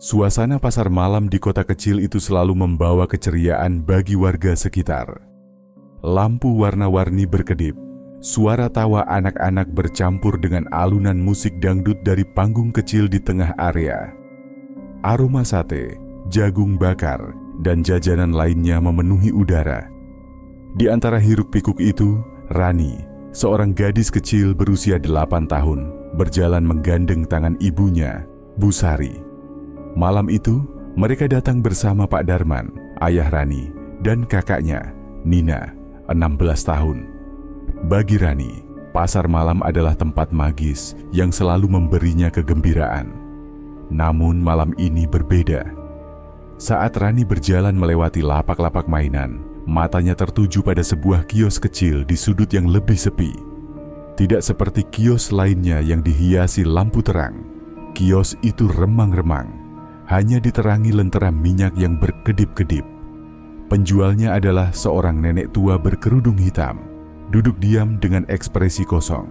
Suasana pasar malam di kota kecil itu selalu membawa keceriaan bagi warga sekitar. Lampu warna-warni berkedip, suara tawa anak-anak bercampur dengan alunan musik dangdut dari panggung kecil di tengah area. Aroma sate, jagung bakar, dan jajanan lainnya memenuhi udara. Di antara hiruk-pikuk itu, Rani, seorang gadis kecil berusia 8 tahun, berjalan menggandeng tangan ibunya, Busari. Malam itu, mereka datang bersama Pak Darman, ayah Rani, dan kakaknya, Nina, 16 tahun. Bagi Rani, pasar malam adalah tempat magis yang selalu memberinya kegembiraan. Namun malam ini berbeda. Saat Rani berjalan melewati lapak-lapak mainan, matanya tertuju pada sebuah kios kecil di sudut yang lebih sepi. Tidak seperti kios lainnya yang dihiasi lampu terang, kios itu remang-remang. Hanya diterangi lentera minyak yang berkedip-kedip. Penjualnya adalah seorang nenek tua berkerudung hitam, duduk diam dengan ekspresi kosong.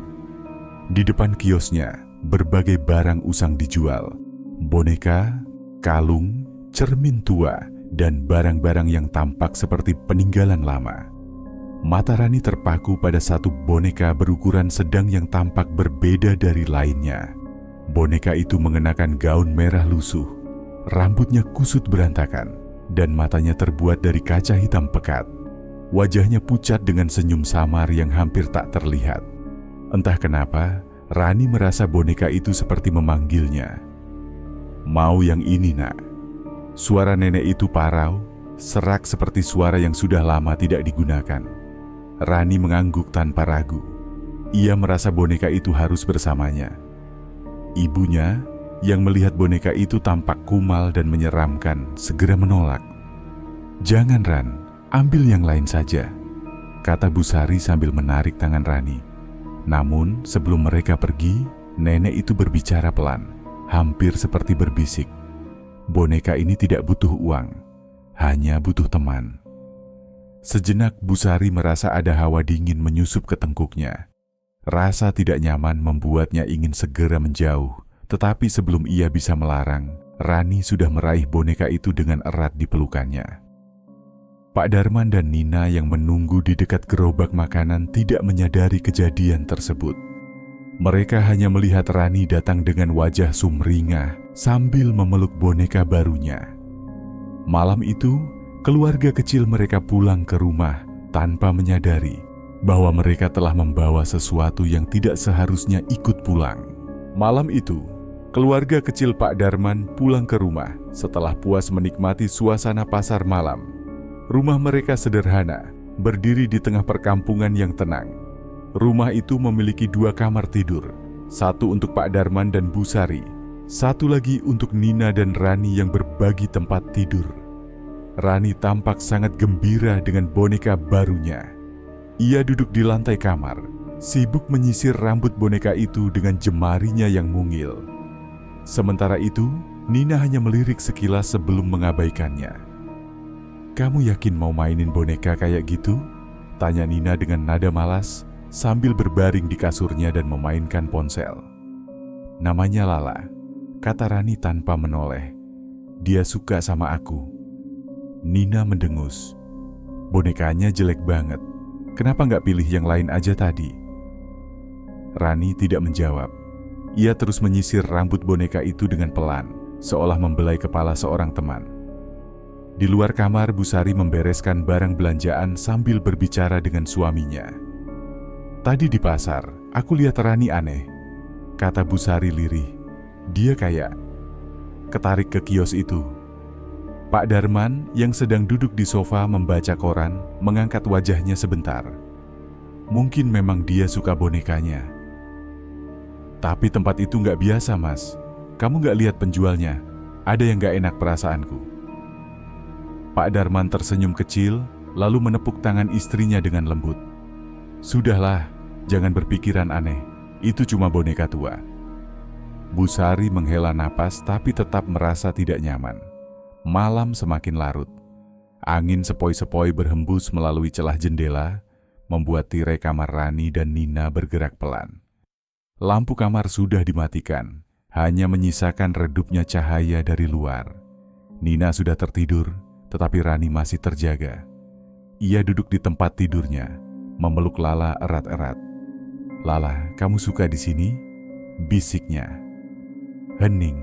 Di depan kiosnya, berbagai barang usang dijual. Boneka, kalung, cermin tua, dan barang-barang yang tampak seperti peninggalan lama. Mata Rani terpaku pada satu boneka berukuran sedang yang tampak berbeda dari lainnya. Boneka itu mengenakan gaun merah lusuh. Rambutnya kusut berantakan, dan matanya terbuat dari kaca hitam pekat. Wajahnya pucat dengan senyum samar yang hampir tak terlihat. Entah kenapa, Rani merasa boneka itu seperti memanggilnya. "Mau yang ini, nak?" Suara nenek itu parau, serak seperti suara yang sudah lama tidak digunakan. Rani mengangguk tanpa ragu. Ia merasa boneka itu harus bersamanya. Ibunya, yang melihat boneka itu tampak kumal dan menyeramkan, segera menolak. "Jangan, Ran, ambil yang lain saja," kata Busari sambil menarik tangan Rani. Namun sebelum mereka pergi, nenek itu berbicara pelan, hampir seperti berbisik. Boneka ini tidak butuh uang, hanya butuh teman. Sejenak Busari merasa ada hawa dingin menyusup ke tengkuknya. Rasa tidak nyaman membuatnya ingin segera menjauh. Tetapi sebelum ia bisa melarang, Rani sudah meraih boneka itu dengan erat di pelukannya. Pak Darman dan Nina yang menunggu di dekat gerobak makanan tidak menyadari kejadian tersebut. Mereka hanya melihat Rani datang dengan wajah sumringah sambil memeluk boneka barunya. Malam itu, keluarga kecil mereka pulang ke rumah tanpa menyadari bahwa mereka telah membawa sesuatu yang tidak seharusnya ikut pulang. Malam itu, keluarga kecil Pak Darman pulang ke rumah setelah puas menikmati suasana pasar malam. Rumah mereka sederhana, berdiri di tengah perkampungan yang tenang. Rumah itu memiliki 2 kamar tidur, satu untuk Pak Darman dan Busari, satu lagi untuk Nina dan Rani yang berbagi tempat tidur. Rani tampak sangat gembira dengan boneka barunya. Ia duduk di lantai kamar, sibuk menyisir rambut boneka itu dengan jemarinya yang mungil. Sementara itu, Nina hanya melirik sekilas sebelum mengabaikannya. "Kamu yakin mau mainin boneka kayak gitu?" tanya Nina dengan nada malas sambil berbaring di kasurnya dan memainkan ponsel. "Namanya Lala," kata Rani tanpa menoleh. "Dia suka sama aku." Nina mendengus. "Bonekanya jelek banget. Kenapa nggak pilih yang lain aja tadi?" Rani tidak menjawab. Ia terus menyisir rambut boneka itu dengan pelan, seolah membelai kepala seorang teman. Di luar kamar, Busari membereskan barang belanjaan sambil berbicara dengan suaminya. "Tadi di pasar, aku lihat Rani aneh," kata Busari lirih. "Dia kayak..." Ketarik ke kios itu. Pak Darman yang sedang duduk di sofa membaca koran, mengangkat wajahnya sebentar. "Mungkin memang dia suka bonekanya. Tapi tempat itu nggak biasa, Mas. Kamu nggak lihat penjualnya? Ada yang nggak enak perasaanku." Pak Darman tersenyum kecil, lalu menepuk tangan istrinya dengan lembut. "Sudahlah, jangan berpikiran aneh. Itu cuma boneka tua." Busari menghela napas tapi tetap merasa tidak nyaman. Malam semakin larut. Angin sepoi-sepoi berhembus melalui celah jendela, membuat tirai kamar Rani dan Nina bergerak pelan. Lampu kamar sudah dimatikan, hanya menyisakan redupnya cahaya dari luar. Nina sudah tertidur, tetapi Rani masih terjaga. Ia duduk di tempat tidurnya, memeluk Lala erat-erat. "Lala, kamu suka di sini?" bisiknya. Hening.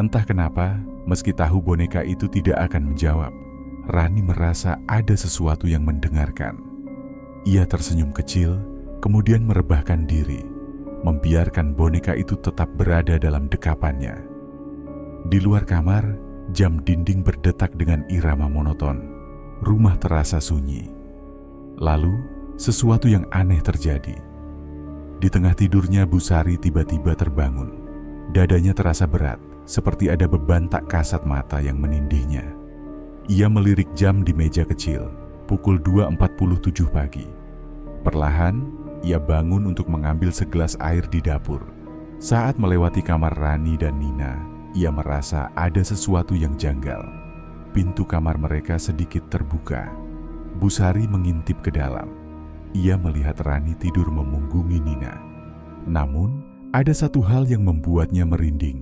Entah kenapa, meski tahu boneka itu tidak akan menjawab, Rani merasa ada sesuatu yang mendengarkan. Ia tersenyum kecil, kemudian merebahkan diri, membiarkan boneka itu tetap berada dalam dekapannya. Di luar kamar, jam dinding berdetak dengan irama monoton. Rumah terasa sunyi. Lalu, sesuatu yang aneh terjadi. Di tengah tidurnya, Bu Sari tiba-tiba terbangun. Dadanya terasa berat, seperti ada beban tak kasat mata yang menindihnya. Ia melirik jam di meja kecil, pukul 2.47 pagi. Perlahan, ia bangun untuk mengambil segelas air di dapur. Saat melewati kamar Rani dan Nina, ia merasa ada sesuatu yang janggal. Pintu kamar mereka sedikit terbuka. Bu Sari mengintip ke dalam. Ia melihat Rani tidur memunggungi Nina. Namun, ada satu hal yang membuatnya merinding.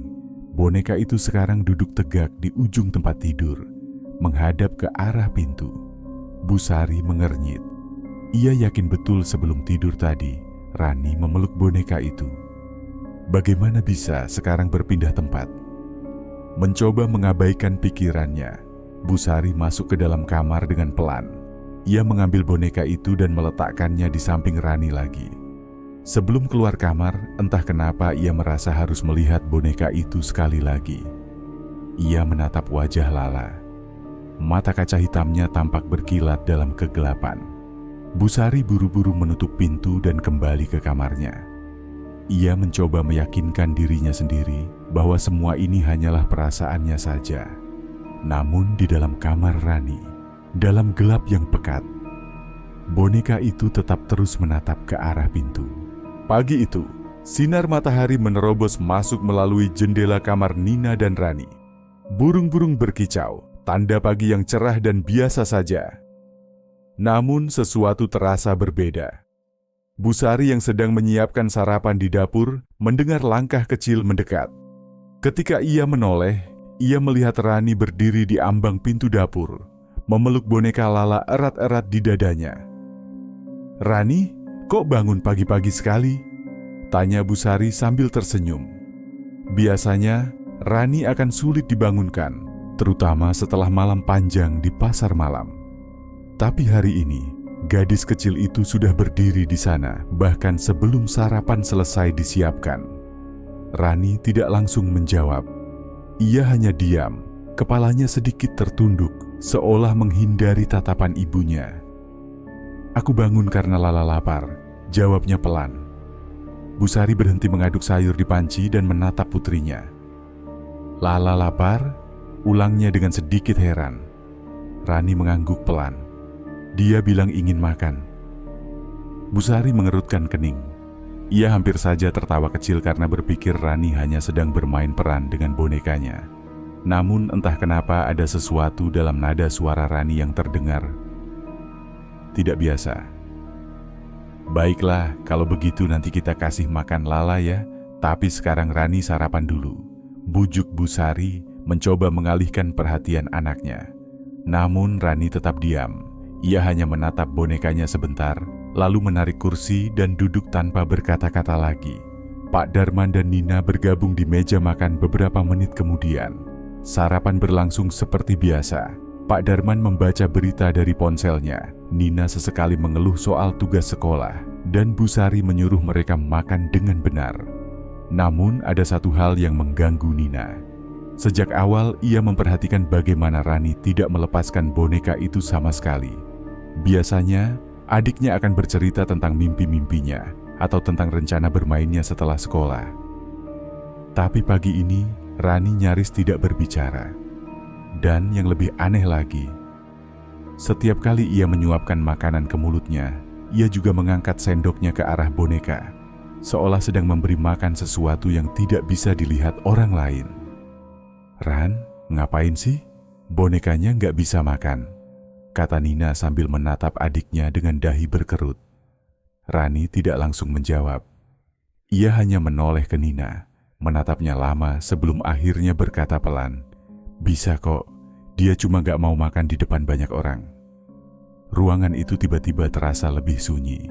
Boneka itu sekarang duduk tegak di ujung tempat tidur, menghadap ke arah pintu. Bu Sari mengernyit. Ia yakin betul sebelum tidur tadi, Rani memeluk boneka itu. Bagaimana bisa sekarang berpindah tempat? Mencoba mengabaikan pikirannya, Bu Sari masuk ke dalam kamar dengan pelan. Ia mengambil boneka itu dan meletakkannya di samping Rani lagi. Sebelum keluar kamar, entah kenapa ia merasa harus melihat boneka itu sekali lagi. Ia menatap wajah Lala. Mata kaca hitamnya tampak berkilat dalam kegelapan. Bu Sari buru-buru menutup pintu dan kembali ke kamarnya. Ia mencoba meyakinkan dirinya sendiri bahwa semua ini hanyalah perasaannya saja. Namun di dalam kamar Rani, dalam gelap yang pekat, boneka itu tetap terus menatap ke arah pintu. Pagi itu, sinar matahari menerobos masuk melalui jendela kamar Nina dan Rani. Burung-burung berkicau, tanda pagi yang cerah dan biasa saja. Namun sesuatu terasa berbeda. Bu Sari yang sedang menyiapkan sarapan di dapur mendengar langkah kecil mendekat. Ketika ia menoleh, ia melihat Rani berdiri di ambang pintu dapur, memeluk boneka Lala erat-erat di dadanya. "Rani, kok bangun pagi-pagi sekali?" tanya Bu Sari sambil tersenyum. Biasanya, Rani akan sulit dibangunkan, terutama setelah malam panjang di pasar malam. Tapi hari ini, gadis kecil itu sudah berdiri di sana, bahkan sebelum sarapan selesai disiapkan. Rani tidak langsung menjawab. Ia hanya diam, kepalanya sedikit tertunduk, seolah menghindari tatapan ibunya. "Aku bangun karena Lala lapar," jawabnya pelan. Bu Sari berhenti mengaduk sayur di panci dan menatap putrinya. "Lala lapar?" ulangnya dengan sedikit heran. Rani mengangguk pelan. Dia bilang ingin makan. Bu Sari mengerutkan kening. Ia hampir saja tertawa kecil karena berpikir Rani hanya sedang bermain peran dengan bonekanya. Namun entah kenapa ada sesuatu dalam nada suara Rani yang terdengar tidak biasa. "Baiklah, kalau begitu nanti kita kasih makan Lala ya, tapi sekarang Rani sarapan dulu," bujuk Bu Sari mencoba mengalihkan perhatian anaknya. Namun Rani tetap diam. Ia hanya menatap bonekanya sebentar, lalu menarik kursi dan duduk tanpa berkata-kata lagi. Pak Darman dan Nina bergabung di meja makan beberapa menit kemudian. Sarapan berlangsung seperti biasa. Pak Darman membaca berita dari ponselnya. Nina sesekali mengeluh soal tugas sekolah, dan Bu Sari menyuruh mereka makan dengan benar. Namun ada satu hal yang mengganggu Nina. Sejak awal ia memperhatikan bagaimana Rani tidak melepaskan boneka itu sama sekali. Biasanya, adiknya akan bercerita tentang mimpi-mimpinya atau tentang rencana bermainnya setelah sekolah. Tapi pagi ini, Rani nyaris tidak berbicara. Dan yang lebih aneh lagi, setiap kali ia menyuapkan makanan ke mulutnya, ia juga mengangkat sendoknya ke arah boneka, seolah sedang memberi makan sesuatu yang tidak bisa dilihat orang lain. "Ran, ngapain sih? Bonekanya nggak bisa makan," kata Nina sambil menatap adiknya dengan dahi berkerut. Rani tidak langsung menjawab. Ia hanya menoleh ke Nina, menatapnya lama sebelum akhirnya berkata pelan, "Bisa kok, dia cuma gak mau makan di depan banyak orang." Ruangan itu tiba-tiba terasa lebih sunyi.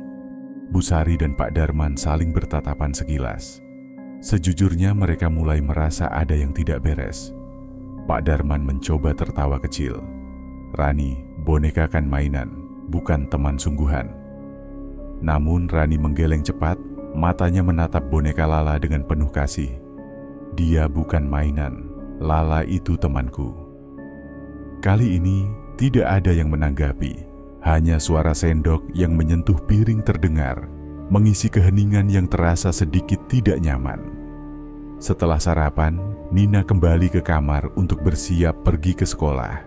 Bu Sari dan Pak Darman saling bertatapan sekilas. Sejujurnya mereka mulai merasa ada yang tidak beres. Pak Darman mencoba tertawa kecil. "Rani, boneka kan mainan, bukan teman sungguhan." Namun Rani menggeleng cepat, matanya menatap boneka Lala dengan penuh kasih. "Dia bukan mainan, Lala itu temanku." Kali ini tidak ada yang menanggapi. Hanya suara sendok yang menyentuh piring terdengar, mengisi keheningan yang terasa sedikit tidak nyaman. Setelah sarapan, Nina kembali ke kamar untuk bersiap pergi ke sekolah.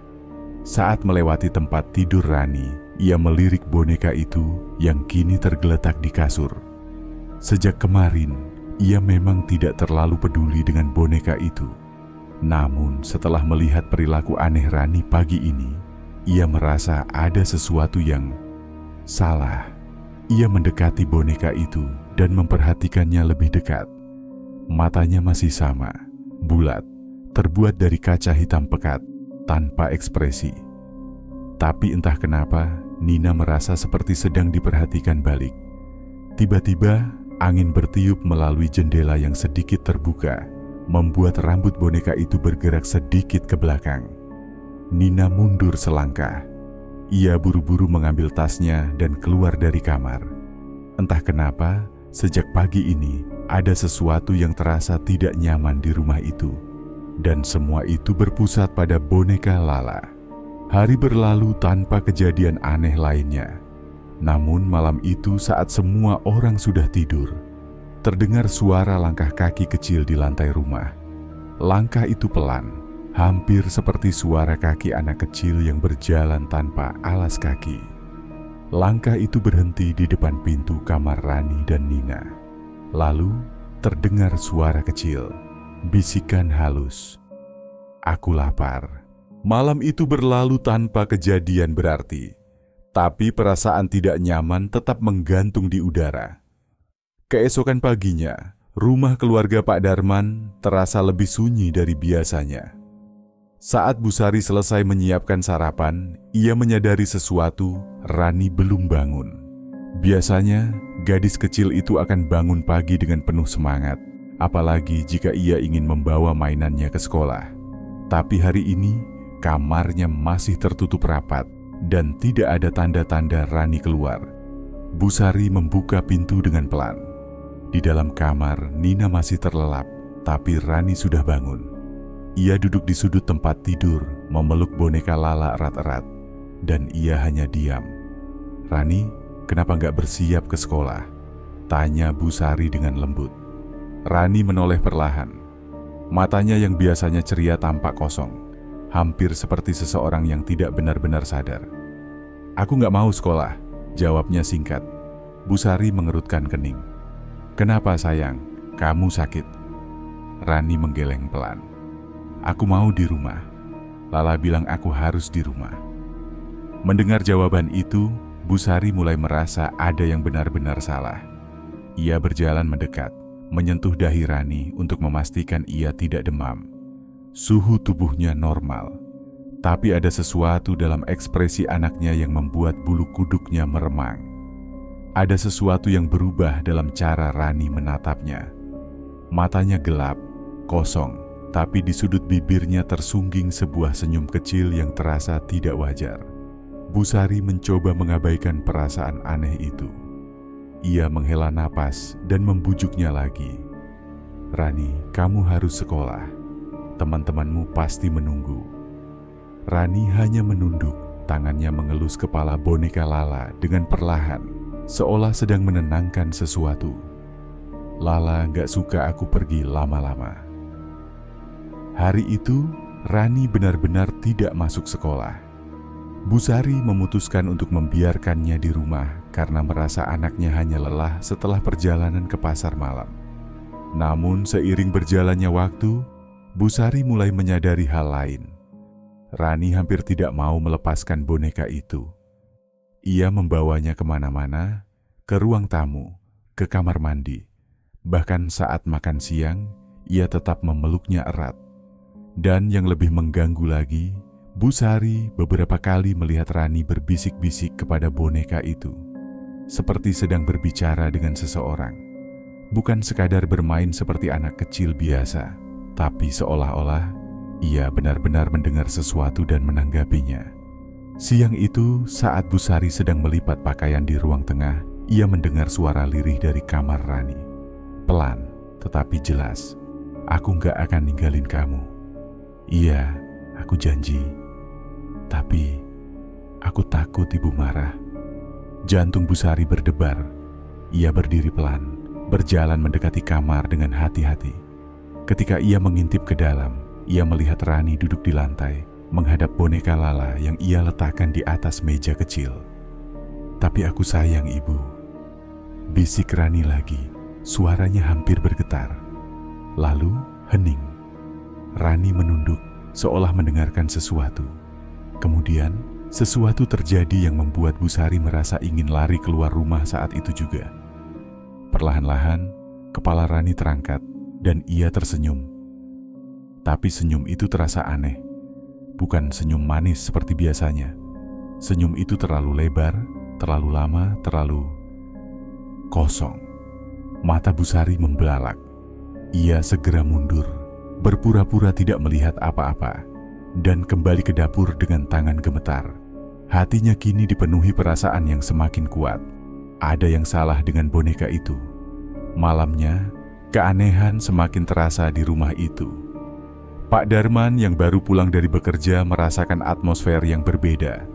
Saat melewati tempat tidur Rani, ia melirik boneka itu yang kini tergeletak di kasur. Sejak kemarin, ia memang tidak terlalu peduli dengan boneka itu. Namun setelah melihat perilaku aneh Rani pagi ini, ia merasa ada sesuatu yang salah. Ia mendekati boneka itu dan memperhatikannya lebih dekat. Matanya masih sama, bulat, terbuat dari kaca hitam pekat, tanpa ekspresi. Tapi entah kenapa, Nina merasa seperti sedang diperhatikan balik. Tiba-tiba, angin bertiup melalui jendela yang sedikit terbuka, membuat rambut boneka itu bergerak sedikit ke belakang. Nina mundur selangkah. Ia buru-buru mengambil tasnya dan keluar dari kamar. Entah kenapa, sejak pagi ini ada sesuatu yang terasa tidak nyaman di rumah itu. Dan semua itu berpusat pada boneka Lala. Hari berlalu tanpa kejadian aneh lainnya. Namun malam itu saat semua orang sudah tidur, terdengar suara langkah kaki kecil di lantai rumah. Langkah itu pelan, hampir seperti suara kaki anak kecil yang berjalan tanpa alas kaki. Langkah itu berhenti di depan pintu kamar Rani dan Nina. Lalu terdengar suara kecil, bisikan halus, "Aku lapar." Malam itu berlalu tanpa kejadian berarti, tapi perasaan tidak nyaman tetap menggantung di udara. Keesokan paginya, rumah keluarga Pak Darman terasa lebih sunyi dari biasanya. Saat Bu Sari selesai menyiapkan sarapan, ia menyadari sesuatu. Rani belum bangun. Biasanya, gadis kecil itu akan bangun pagi dengan penuh semangat, apalagi jika ia ingin membawa mainannya ke sekolah. Tapi hari ini, kamarnya masih tertutup rapat dan tidak ada tanda-tanda Rani keluar. Bu Sari membuka pintu dengan pelan. Di dalam kamar, Nina masih terlelap, tapi Rani sudah bangun. Ia duduk di sudut tempat tidur, memeluk boneka Lala erat-erat, dan ia hanya diam. "Rani, kenapa nggak bersiap ke sekolah?" tanya Bu Sari dengan lembut. Rani menoleh perlahan. Matanya yang biasanya ceria tampak kosong, hampir seperti seseorang yang tidak benar-benar sadar. "Aku nggak mau sekolah," jawabnya singkat. Bu Sari mengerutkan kening. "Kenapa sayang? Kamu sakit?" Rani menggeleng pelan. "Aku mau di rumah. Lala bilang aku harus di rumah." Mendengar jawaban itu, Bu Sari mulai merasa ada yang benar-benar salah. Ia berjalan mendekat, menyentuh dahi Rani untuk memastikan ia tidak demam. Suhu tubuhnya normal, tapi ada sesuatu dalam ekspresi anaknya yang membuat bulu kuduknya meremang. Ada sesuatu yang berubah dalam cara Rani menatapnya. Matanya gelap, kosong, tapi di sudut bibirnya tersungging sebuah senyum kecil yang terasa tidak wajar. Bu Sari mencoba mengabaikan perasaan aneh itu. Ia menghela napas dan membujuknya lagi. "Rani, kamu harus sekolah. Teman-temanmu pasti menunggu." Rani hanya menunduk, tangannya mengelus kepala boneka Lala dengan perlahan, seolah sedang menenangkan sesuatu. "Lala gak suka aku pergi lama-lama." Hari itu, Rani benar-benar tidak masuk sekolah. Bu Sari memutuskan untuk membiarkannya di rumah karena merasa anaknya hanya lelah setelah perjalanan ke pasar malam. Namun seiring berjalannya waktu, Bu Sari mulai menyadari hal lain. Rani hampir tidak mau melepaskan boneka itu. Ia membawanya kemana-mana, ke ruang tamu, ke kamar mandi. Bahkan saat makan siang, ia tetap memeluknya erat. Dan yang lebih mengganggu lagi, Bu Sari beberapa kali melihat Rani berbisik-bisik kepada boneka itu, seperti sedang berbicara dengan seseorang. Bukan sekadar bermain seperti anak kecil biasa, tapi seolah-olah ia benar-benar mendengar sesuatu dan menanggapinya. Siang itu, saat Bu Sari sedang melipat pakaian di ruang tengah, ia mendengar suara lirih dari kamar Rani. Pelan, tetapi jelas. Aku gak akan ninggalin kamu. Iya, aku janji. Tapi, aku takut ibu marah. Jantung Bu Sari berdebar. Ia berdiri pelan, berjalan mendekati kamar dengan hati-hati. Ketika ia mengintip ke dalam, ia melihat Rani duduk di lantai, menghadap boneka Lala yang ia letakkan di atas meja kecil. Tapi aku sayang ibu. Bisik Rani lagi, suaranya hampir bergetar. Lalu hening. Rani menunduk, seolah mendengarkan sesuatu. Kemudian, sesuatu terjadi yang membuat Bu Sari merasa ingin lari keluar rumah saat itu juga. Perlahan-lahan, kepala Rani terangkat dan ia tersenyum. Tapi senyum itu terasa aneh. Bukan senyum manis seperti biasanya. Senyum itu terlalu lebar, terlalu lama, terlalu kosong. Mata Bu Sari membelalak. Ia segera mundur, berpura-pura tidak melihat apa-apa, dan kembali ke dapur dengan tangan gemetar. Hatinya kini dipenuhi perasaan yang semakin kuat. Ada yang salah dengan boneka itu. Malamnya, keanehan semakin terasa di rumah itu. Pak Darman yang baru pulang dari bekerja merasakan atmosfer yang berbeda.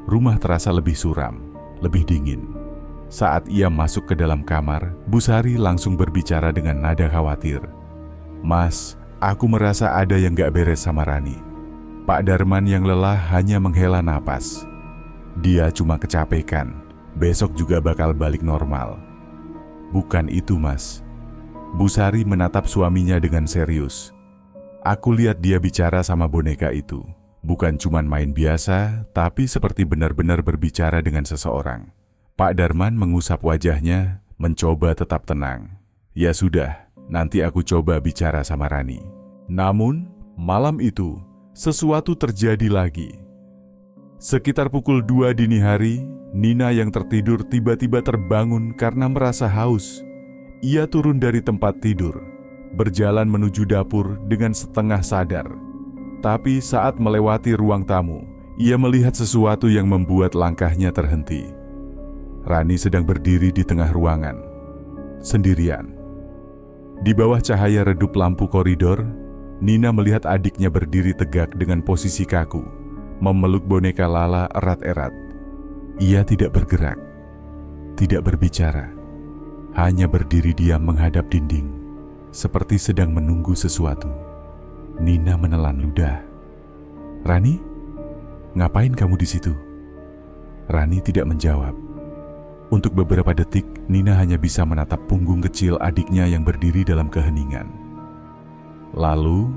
Rumah terasa lebih suram, lebih dingin. Saat ia masuk ke dalam kamar, Bu Sari langsung berbicara dengan nada khawatir. Mas, aku merasa ada yang gak beres sama Rani. Pak Darman yang lelah hanya menghela napas. Dia cuma kecapekan, besok juga bakal balik normal. Bukan itu, Mas. Bu Sari menatap suaminya dengan serius. Aku lihat dia bicara sama boneka itu. Bukan cuman main biasa, tapi seperti benar-benar berbicara dengan seseorang. Pak Darman mengusap wajahnya, mencoba tetap tenang. Ya sudah, nanti aku coba bicara sama Rani. Namun, malam itu, sesuatu terjadi lagi. Sekitar pukul 2 dini hari, Nina yang tertidur tiba-tiba terbangun karena merasa haus. Ia turun dari tempat tidur, berjalan menuju dapur dengan setengah sadar. Tapi saat melewati ruang tamu, ia melihat sesuatu yang membuat langkahnya terhenti. Rani sedang berdiri di tengah ruangan, sendirian. Di bawah cahaya redup lampu koridor, Nina melihat adiknya berdiri tegak dengan posisi kaku, memeluk boneka Lala erat-erat. Ia tidak bergerak, tidak berbicara, hanya berdiri diam menghadap dinding, seperti sedang menunggu sesuatu. Nina menelan ludah. Rani, ngapain kamu di situ? Rani tidak menjawab. Untuk beberapa detik, Nina hanya bisa menatap punggung kecil adiknya yang berdiri dalam keheningan. Lalu,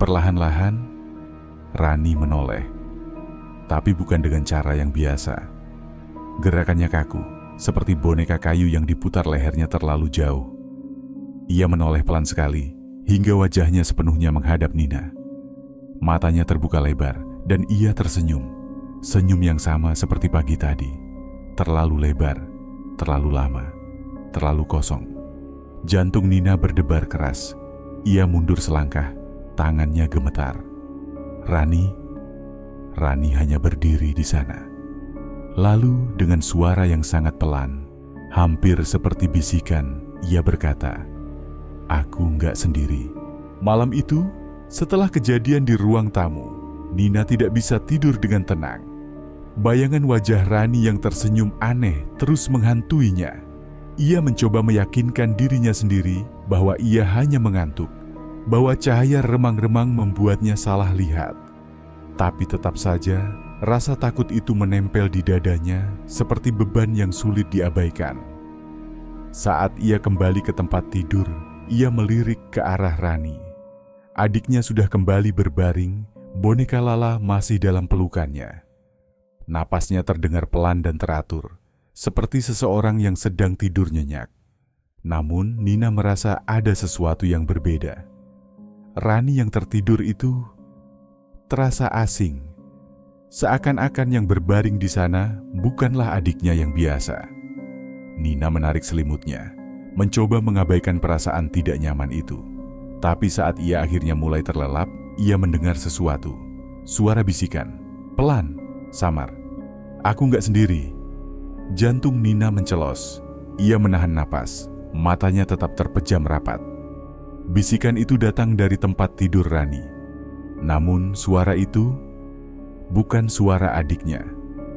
perlahan-lahan, Rani menoleh. Tapi bukan dengan cara yang biasa. Gerakannya kaku, seperti boneka kayu yang diputar lehernya terlalu jauh. Ia menoleh pelan sekali, hingga wajahnya sepenuhnya menghadap Nina. Matanya terbuka lebar, dan ia tersenyum. Senyum yang sama seperti pagi tadi. Terlalu lebar, terlalu lama, terlalu kosong. Jantung Nina berdebar keras. Ia mundur selangkah, tangannya gemetar. Rani hanya berdiri di sana. Lalu dengan suara yang sangat pelan, hampir seperti bisikan, ia berkata, "Aku nggak sendiri." Malam itu, setelah kejadian di ruang tamu, Nina tidak bisa tidur dengan tenang. Bayangan wajah Rani yang tersenyum aneh terus menghantuinya. Ia mencoba meyakinkan dirinya sendiri bahwa ia hanya mengantuk, bahwa cahaya remang-remang membuatnya salah lihat. Tapi tetap saja, rasa takut itu menempel di dadanya seperti beban yang sulit diabaikan. Saat ia kembali ke tempat tidur, ia melirik ke arah Rani. Adiknya sudah kembali berbaring, boneka Lala masih dalam pelukannya. Napasnya terdengar pelan dan teratur, seperti seseorang yang sedang tidur nyenyak. Namun Nina merasa ada sesuatu yang berbeda. Rani yang tertidur itu terasa asing. Seakan-akan yang berbaring di sana bukanlah adiknya yang biasa. Nina menarik selimutnya, mencoba mengabaikan perasaan tidak nyaman itu. Tapi saat ia akhirnya mulai terlelap, ia mendengar sesuatu. Suara bisikan, pelan, samar. "Aku nggak sendiri." Jantung Nina mencelos. Ia menahan napas, matanya tetap terpejam rapat. Bisikan itu datang dari tempat tidur Rani. Namun suara itu bukan suara adiknya.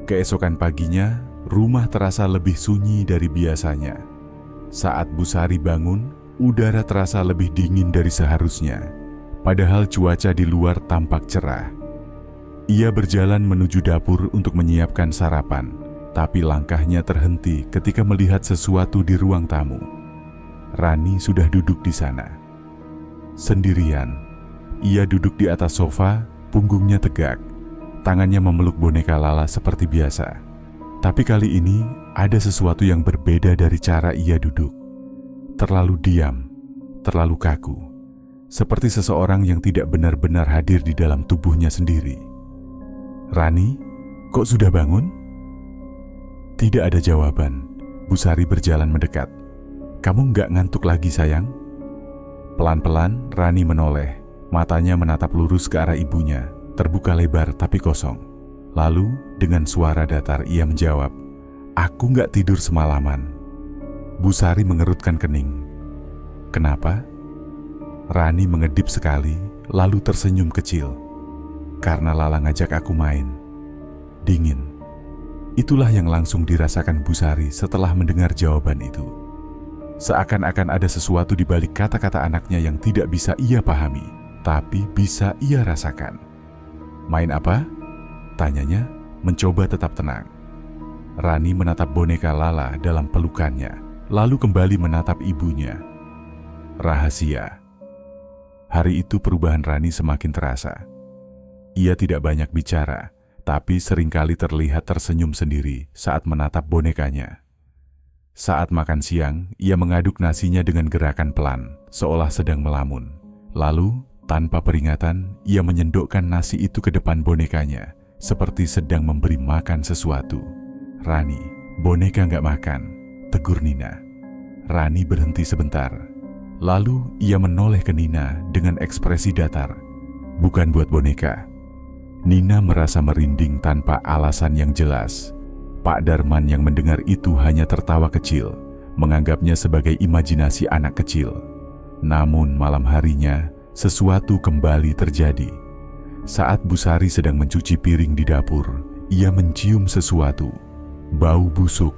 Keesokan paginya, rumah terasa lebih sunyi dari biasanya. Saat Busari bangun, udara terasa lebih dingin dari seharusnya. Padahal cuaca di luar tampak cerah. Ia berjalan menuju dapur untuk menyiapkan sarapan, tapi langkahnya terhenti ketika melihat sesuatu di ruang tamu. Rani sudah duduk di sana. Sendirian, ia duduk di atas sofa, punggungnya tegak. Tangannya memeluk boneka Lala seperti biasa. Tapi kali ini ada sesuatu yang berbeda dari cara ia duduk. Terlalu diam, terlalu kaku. Seperti seseorang yang tidak benar-benar hadir di dalam tubuhnya sendiri. "Rani, kok sudah bangun?" Tidak ada jawaban. Busari berjalan mendekat. "Kamu nggak ngantuk lagi, sayang?" Pelan-pelan Rani menoleh. Matanya menatap lurus ke arah ibunya, terbuka lebar tapi kosong. Lalu dengan suara datar ia menjawab, "Aku nggak tidur semalaman." Busari mengerutkan kening. "Kenapa?" Rani mengedip sekali, lalu tersenyum kecil. "Karena Lala ngajak aku main." Dingin. Itulah yang langsung dirasakan Busari setelah mendengar jawaban itu. Seakan-akan ada sesuatu di balik kata-kata anaknya yang tidak bisa ia pahami, tapi bisa ia rasakan. "Main apa?" tanyanya, mencoba tetap tenang. Rani menatap boneka Lala dalam pelukannya, lalu kembali menatap ibunya. Rahasia. Hari itu perubahan Rani semakin terasa. Ia tidak banyak bicara, tapi seringkali terlihat tersenyum sendiri saat menatap bonekanya. Saat makan siang, ia mengaduk nasinya dengan gerakan pelan, seolah sedang melamun. Lalu, tanpa peringatan, ia menyendokkan nasi itu ke depan bonekanya, seperti sedang memberi makan sesuatu. "Rani, boneka nggak makan," tegur Nina. Rani berhenti sebentar. Lalu ia menoleh ke Nina dengan ekspresi datar. "Bukan buat boneka." Nina merasa merinding tanpa alasan yang jelas. Pak Darman yang mendengar itu hanya tertawa kecil, menganggapnya sebagai imajinasi anak kecil. Namun malam harinya, sesuatu kembali terjadi. Saat Busari sedang mencuci piring di dapur, ia mencium sesuatu. Bau busuk.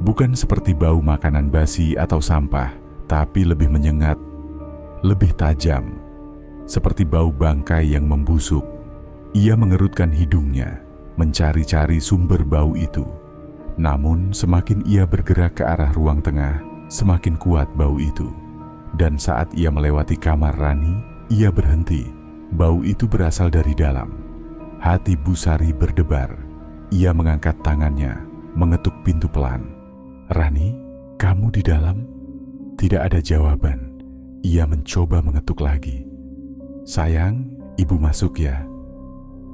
Bukan seperti bau makanan basi atau sampah, tapi lebih menyengat, lebih tajam. Seperti bau bangkai yang membusuk. Ia mengerutkan hidungnya, mencari-cari sumber bau itu. Namun semakin ia bergerak ke arah ruang tengah, semakin kuat bau itu. Dan saat ia melewati kamar Rani, ia berhenti. Bau itu berasal dari dalam. Hati Busari berdebar. Ia mengangkat tangannya, mengetuk pintu pelan. "Rani, kamu di dalam?" Tidak ada jawaban. Ia mencoba mengetuk lagi. "Sayang, ibu masuk ya."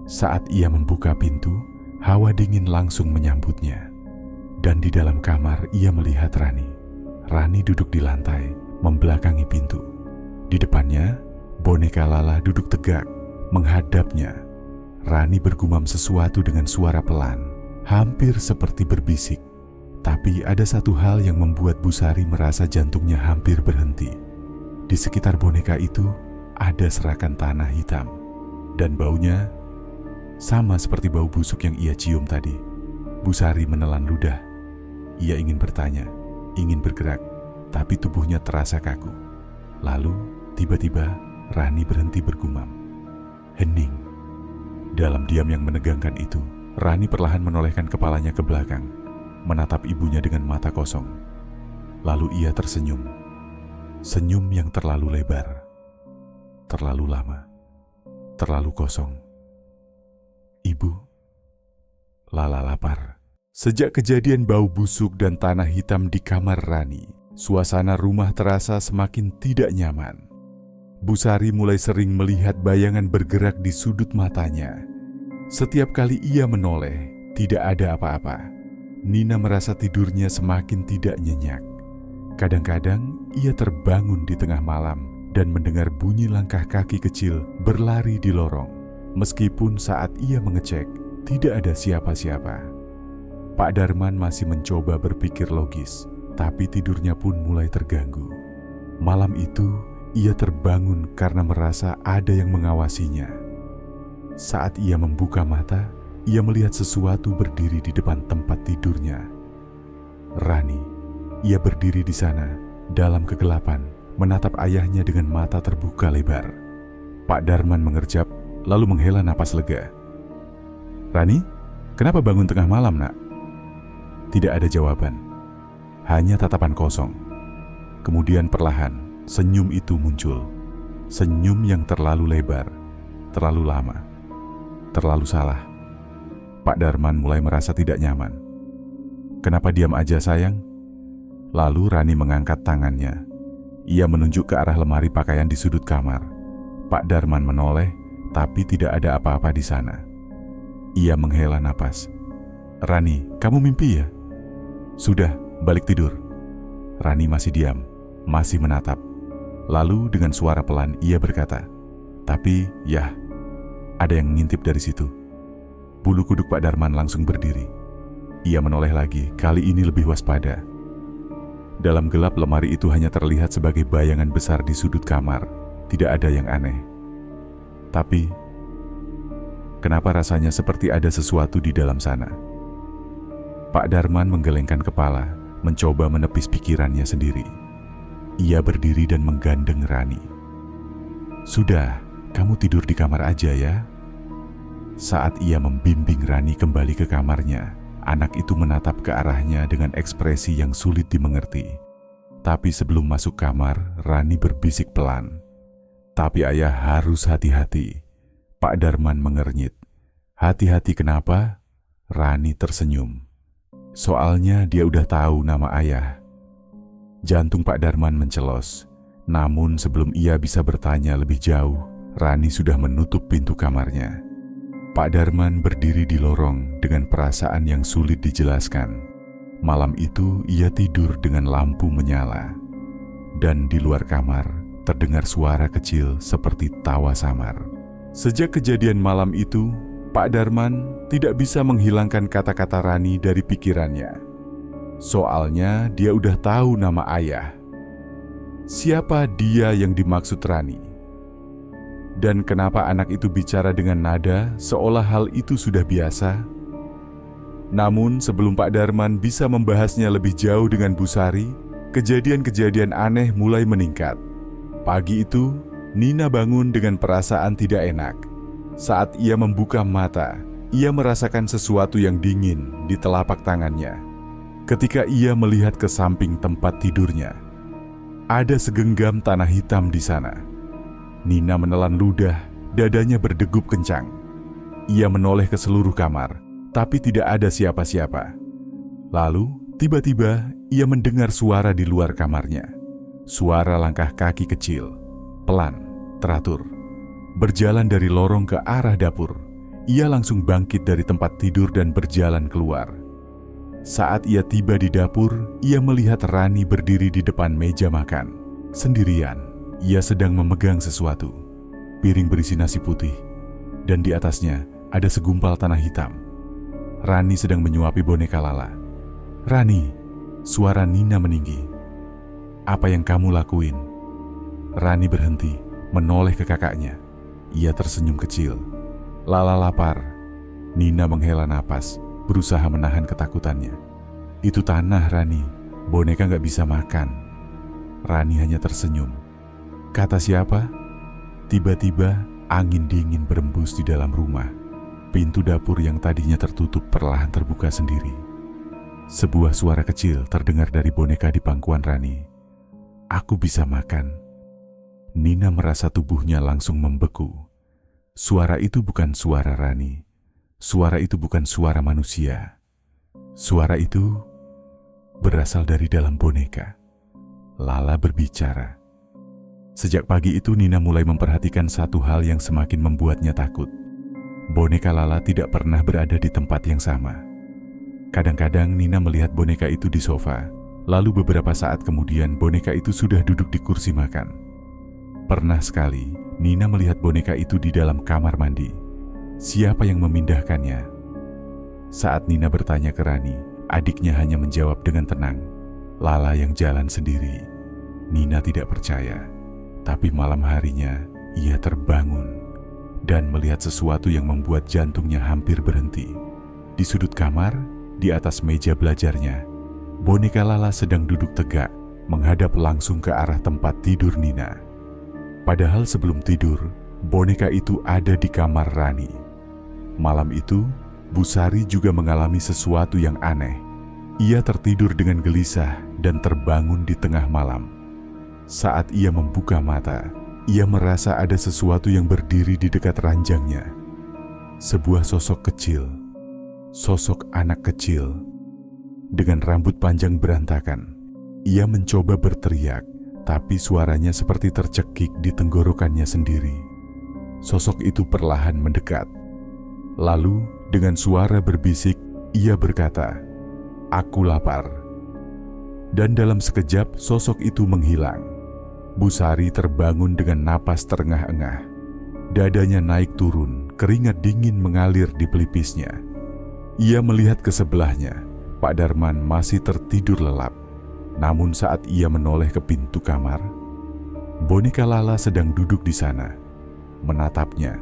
Saat ia membuka pintu, hawa dingin langsung menyambutnya. Dan di dalam kamar ia melihat Rani. Rani duduk di lantai, membelakangi pintu. Di depannya, boneka Lala duduk tegak, menghadapnya. Rani bergumam sesuatu dengan suara pelan, hampir seperti berbisik. Tapi ada satu hal yang membuat Busari merasa jantungnya hampir berhenti. Di sekitar boneka itu ada serakan tanah hitam. Dan baunya sama seperti bau busuk yang ia cium tadi. Busari menelan ludah. Ia ingin bertanya, ingin bergerak, tapi tubuhnya terasa kaku. Lalu, tiba-tiba, Rani berhenti bergumam. Hening. Dalam diam yang menegangkan itu, Rani perlahan menolehkan kepalanya ke belakang, menatap ibunya dengan mata kosong. Lalu ia tersenyum. Senyum yang terlalu lebar, terlalu lama, terlalu kosong. "Ibu, Lala lapar." Sejak kejadian bau busuk dan tanah hitam di kamar Rani, Suasana rumah terasa semakin tidak nyaman. Bu Sari mulai sering melihat bayangan bergerak di sudut matanya. Setiap kali ia menoleh, tidak ada apa-apa. Nina merasa tidurnya semakin tidak nyenyak. Kadang-kadang ia terbangun di tengah malam dan mendengar bunyi langkah kaki kecil berlari di lorong. Meskipun saat ia mengecek, tidak ada siapa-siapa. Pak Darman masih mencoba berpikir logis, tapi tidurnya pun mulai terganggu. Malam itu, ia terbangun karena merasa ada yang mengawasinya. Saat ia membuka mata, ia melihat sesuatu berdiri di depan tempat tidurnya. Rani, ia berdiri di sana, dalam kegelapan, menatap ayahnya dengan mata terbuka lebar. Pak Darman mengerjap, lalu menghela napas lega. "Rani, kenapa bangun tengah malam, nak?" Tidak ada jawaban, hanya tatapan kosong. Kemudian perlahan, senyum itu muncul. Senyum yang terlalu lebar, terlalu lama, terlalu salah. Pak Darman mulai merasa tidak nyaman. "Kenapa diam aja, sayang?" Lalu Rani mengangkat tangannya. Ia menunjuk ke arah lemari pakaian di sudut kamar. Pak Darman menoleh, tapi tidak ada apa-apa di sana. Ia menghela napas. "Rani, kamu mimpi ya?" "Sudah, balik tidur." Rani masih diam, masih menatap. Lalu dengan suara pelan ia berkata, "Tapi ya, ada yang ngintip dari situ." Bulu kuduk Pak Darman langsung berdiri. Ia menoleh lagi, kali ini lebih waspada. Dalam gelap, lemari itu hanya terlihat sebagai bayangan besar di sudut kamar. Tidak ada yang aneh. Tapi, kenapa rasanya seperti ada sesuatu di dalam sana? Pak Darman menggelengkan kepala, mencoba menepis pikirannya sendiri. Ia berdiri dan menggandeng Rani. "Sudah, kamu tidur di kamar aja ya." Saat ia membimbing Rani kembali ke kamarnya, anak itu menatap ke arahnya dengan ekspresi yang sulit dimengerti. Tapi sebelum masuk kamar, Rani berbisik pelan, "Tapi ayah harus hati-hati." Pak Darman mengernyit. "Hati-hati kenapa?" Rani tersenyum. "Soalnya dia udah tahu nama ayah." Jantung Pak Darman mencelos. Namun sebelum ia bisa bertanya lebih jauh, Rani sudah menutup pintu kamarnya. Pak Darman berdiri di lorong dengan perasaan yang sulit dijelaskan. Malam itu ia tidur dengan lampu menyala. Dan di luar kamar terdengar suara kecil seperti tawa samar. Sejak kejadian malam itu, Pak Darman tidak bisa menghilangkan kata-kata Rani dari pikirannya. Soalnya dia udah tahu nama ayah. Siapa dia yang dimaksud Rani? Dan kenapa anak itu bicara dengan nada seolah hal itu sudah biasa? Namun sebelum Pak Darman bisa membahasnya lebih jauh dengan Bu Sari, kejadian-kejadian aneh mulai meningkat. Pagi itu, Nina bangun dengan perasaan tidak enak. Saat ia membuka mata, ia merasakan sesuatu yang dingin di telapak tangannya. Ketika ia melihat ke samping tempat tidurnya, ada segenggam tanah hitam di sana. Nina menelan ludah, dadanya berdegup kencang. Ia menoleh ke seluruh kamar, tapi tidak ada siapa-siapa. Lalu, tiba-tiba ia mendengar suara di luar kamarnya. Suara langkah kaki kecil, pelan, teratur, berjalan dari lorong ke arah dapur. Ia langsung bangkit dari tempat tidur dan berjalan keluar. Saat ia tiba di dapur, ia melihat Rani berdiri di depan meja makan, sendirian. Ia sedang memegang sesuatu, piring berisi nasi putih, dan di atasnya ada segumpal tanah hitam. Rani sedang menyuapi boneka Lala. "Rani," suara Nina meninggi. "Apa yang kamu lakuin?" Rani berhenti, menoleh ke kakaknya. Ia tersenyum kecil. "Lala lapar." Nina menghela napas, berusaha menahan ketakutannya. "Itu tanah, Rani. Boneka gak bisa makan." Rani hanya tersenyum. Kata siapa? Tiba-tiba angin dingin berembus di dalam rumah. Pintu dapur yang tadinya tertutup perlahan terbuka sendiri. Sebuah suara kecil terdengar dari boneka di pangkuan Rani. "Aku bisa makan." Nina merasa tubuhnya langsung membeku. Suara itu bukan suara Rani. Suara itu bukan suara manusia. Suara itu berasal dari dalam boneka. Lala berbicara. Sejak pagi itu Nina mulai memperhatikan satu hal yang semakin membuatnya takut. Boneka Lala tidak pernah berada di tempat yang sama. Kadang-kadang Nina melihat boneka itu di sofa, lalu beberapa saat kemudian boneka itu sudah duduk di kursi makan. Pernah sekali Nina melihat boneka itu di dalam kamar mandi. Siapa yang memindahkannya? Saat Nina bertanya ke Rani, adiknya hanya menjawab dengan tenang, Lala yang jalan sendiri. Nina tidak percaya, tapi malam harinya ia terbangun dan melihat sesuatu yang membuat jantungnya hampir berhenti. Di sudut kamar, di atas meja belajarnya, boneka Lala sedang duduk tegak, menghadap langsung ke arah tempat tidur Nina. Padahal sebelum tidur, boneka itu ada di kamar Rani. Malam itu, Bu Sari juga mengalami sesuatu yang aneh. Ia tertidur dengan gelisah dan terbangun di tengah malam. Saat ia membuka mata, ia merasa ada sesuatu yang berdiri di dekat ranjangnya. Sebuah sosok kecil, sosok anak kecil, dengan rambut panjang berantakan. Ia mencoba berteriak, tapi suaranya seperti tercekik di tenggorokannya sendiri. Sosok itu perlahan mendekat. Lalu, dengan suara berbisik, ia berkata, "Aku lapar." Dan dalam sekejap, sosok itu menghilang. Bu Sari terbangun dengan napas terengah-engah. Dadanya naik turun, keringat dingin mengalir di pelipisnya. Ia melihat ke sebelahnya, Pak Darman masih tertidur lelap. Namun saat ia menoleh ke pintu kamar, boneka Lala sedang duduk di sana, menatapnya,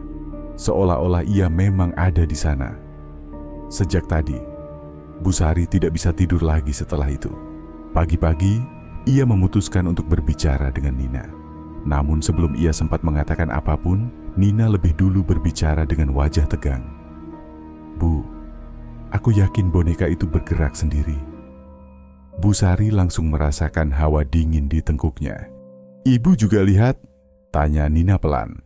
seolah-olah ia memang ada di sana. Sejak tadi, Bu Sari tidak bisa tidur lagi setelah itu. Pagi-pagi, ia memutuskan untuk berbicara dengan Nina. Namun sebelum ia sempat mengatakan apapun, Nina lebih dulu berbicara dengan wajah tegang. "Bu, aku yakin boneka itu bergerak sendiri." Bu Sari langsung merasakan hawa dingin di tengkuknya. "Ibu juga lihat?" tanya Nina pelan.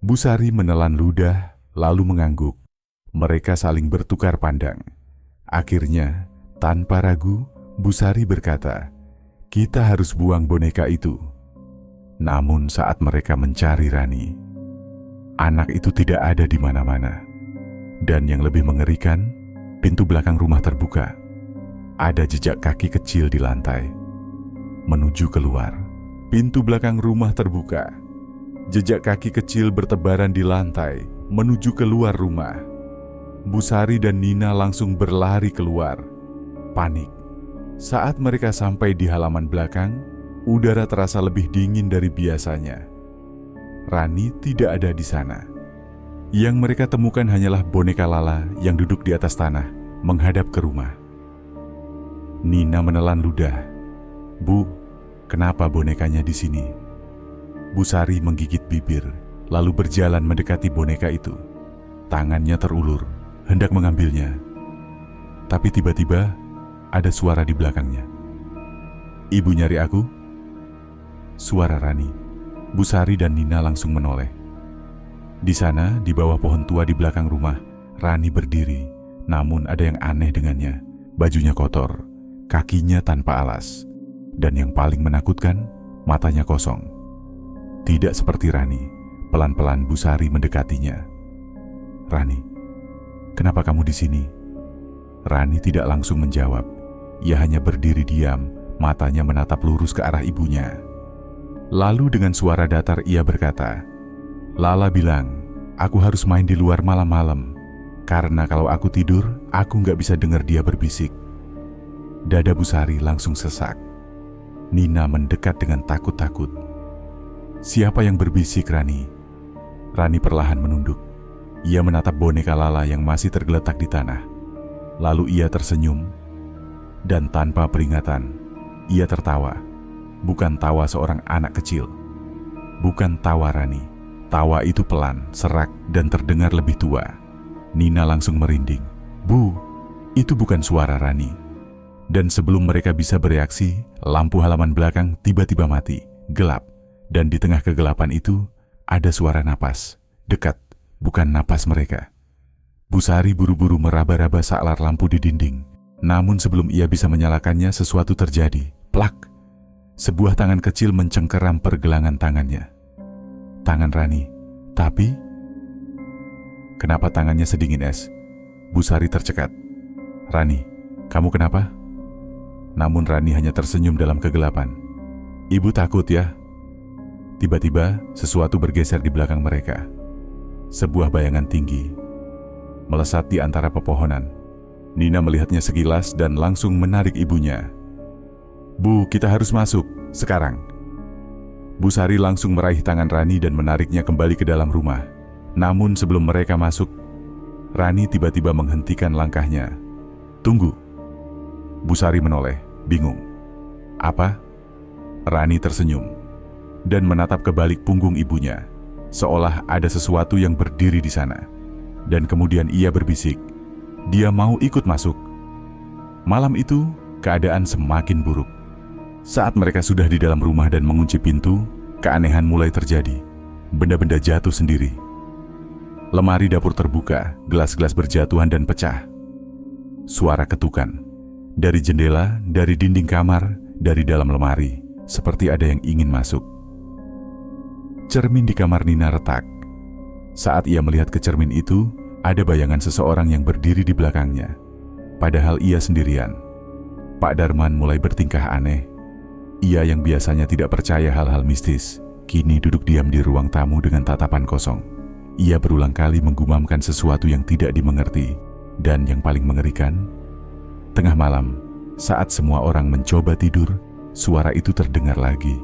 Bu Sari menelan ludah, lalu mengangguk. Mereka saling bertukar pandang. Akhirnya, tanpa ragu, Bu Sari berkata, "Kita harus buang boneka itu." Namun saat mereka mencari Rani, anak itu tidak ada di mana-mana. Dan yang lebih mengerikan, pintu belakang rumah terbuka. Ada jejak kaki kecil di lantai, menuju keluar. Pintu belakang rumah terbuka. Jejak kaki kecil bertebaran di lantai, menuju keluar rumah. Bu Sari dan Nina langsung berlari keluar. Panik. Saat mereka sampai di halaman belakang, udara terasa lebih dingin dari biasanya. Rani tidak ada di sana. Yang mereka temukan hanyalah boneka Lala yang duduk di atas tanah, menghadap ke rumah. Nina menelan ludah. "Bu, kenapa bonekanya di sini?" Bu Sari menggigit bibir, lalu berjalan mendekati boneka itu. Tangannya terulur, hendak mengambilnya. Tapi tiba-tiba ada suara di belakangnya. "Ibu nyari aku?" Suara Rani. Bu Sari dan Nina langsung menoleh. Di sana, di bawah pohon tua di belakang rumah, Rani berdiri. Namun ada yang aneh dengannya. Bajunya kotor, kakinya tanpa alas, dan yang paling menakutkan, matanya kosong. Tidak seperti Rani, pelan-pelan Bu Sari mendekatinya. "Rani, kenapa kamu di sini?" Rani tidak langsung menjawab. Ia hanya berdiri diam, matanya menatap lurus ke arah ibunya. Lalu dengan suara datar ia berkata, "Lala bilang, aku harus main di luar malam-malam. Karena kalau aku tidur, aku nggak bisa dengar dia berbisik." Dada Bu Sari langsung sesak. Nina mendekat dengan takut-takut. "Siapa yang berbisik, Rani?" Rani perlahan menunduk. Ia menatap boneka Lala yang masih tergeletak di tanah. Lalu ia tersenyum, dan tanpa peringatan, ia tertawa. Bukan tawa seorang anak kecil. Bukan tawa Rani. Tawa itu pelan, serak, dan terdengar lebih tua. Nina langsung merinding. "Bu, itu bukan suara Rani." Dan sebelum mereka bisa bereaksi, lampu halaman belakang tiba-tiba mati, gelap. Dan di tengah kegelapan itu, ada suara napas. Dekat, bukan napas mereka. Bu Sari buru-buru meraba-raba saklar lampu di dinding. Namun sebelum ia bisa menyalakannya, sesuatu terjadi. Plak! Sebuah tangan kecil mencengkeram pergelangan tangannya. Tangan Rani. Tapi, kenapa tangannya sedingin es? Bu Sari tercekat. Rani, kamu kenapa? Namun Rani hanya tersenyum dalam kegelapan. Ibu takut ya? Tiba-tiba sesuatu bergeser di belakang mereka. Sebuah bayangan tinggi melesat di antara pepohonan. Nina melihatnya sekilas dan langsung menarik ibunya. Bu, kita harus masuk, sekarang. Bu Sari langsung meraih tangan Rani dan menariknya kembali ke dalam rumah. Namun sebelum mereka masuk, Rani tiba-tiba menghentikan langkahnya. Tunggu. Bu Sari menoleh, bingung. Apa? Rani tersenyum dan menatap ke balik punggung ibunya, seolah ada sesuatu yang berdiri di sana. Dan kemudian ia berbisik, dia mau ikut masuk. Malam itu, keadaan semakin buruk. Saat mereka sudah di dalam rumah dan mengunci pintu, keanehan mulai terjadi. Benda-benda jatuh sendiri. Lemari dapur terbuka, gelas-gelas berjatuhan dan pecah. Suara ketukan. Dari jendela, dari dinding kamar, dari dalam lemari. Seperti ada yang ingin masuk. Cermin di kamar Nina retak. Saat ia melihat ke cermin itu, ada bayangan seseorang yang berdiri di belakangnya. Padahal ia sendirian. Pak Darman mulai bertingkah aneh. Ia yang biasanya tidak percaya hal-hal mistis, kini duduk diam di ruang tamu dengan tatapan kosong. Ia berulang kali menggumamkan sesuatu yang tidak dimengerti. Dan yang paling mengerikan, tengah malam, saat semua orang mencoba tidur, suara itu terdengar lagi.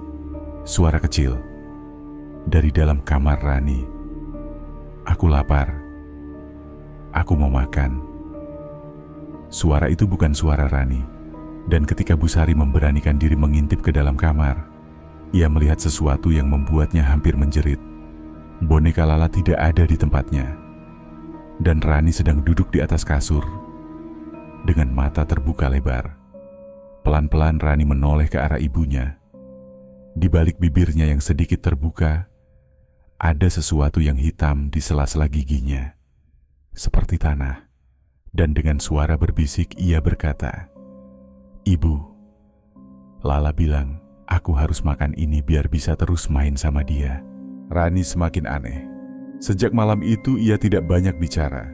Suara kecil dari dalam kamar Rani. Aku lapar. Aku mau makan. Suara itu bukan suara Rani. Dan ketika Bu Sari memberanikan diri mengintip ke dalam kamar, ia melihat sesuatu yang membuatnya hampir menjerit. Boneka Lala tidak ada di tempatnya. Dan Rani sedang duduk di atas kasur dengan mata terbuka lebar. Pelan-pelan Rani menoleh ke arah ibunya. Di balik bibirnya yang sedikit terbuka, ada sesuatu yang hitam di sela-sela giginya, seperti tanah. Dan dengan suara berbisik ia berkata, Ibu, Lala bilang aku harus makan ini biar bisa terus main sama dia. Rani semakin aneh. Sejak malam itu ia tidak banyak bicara.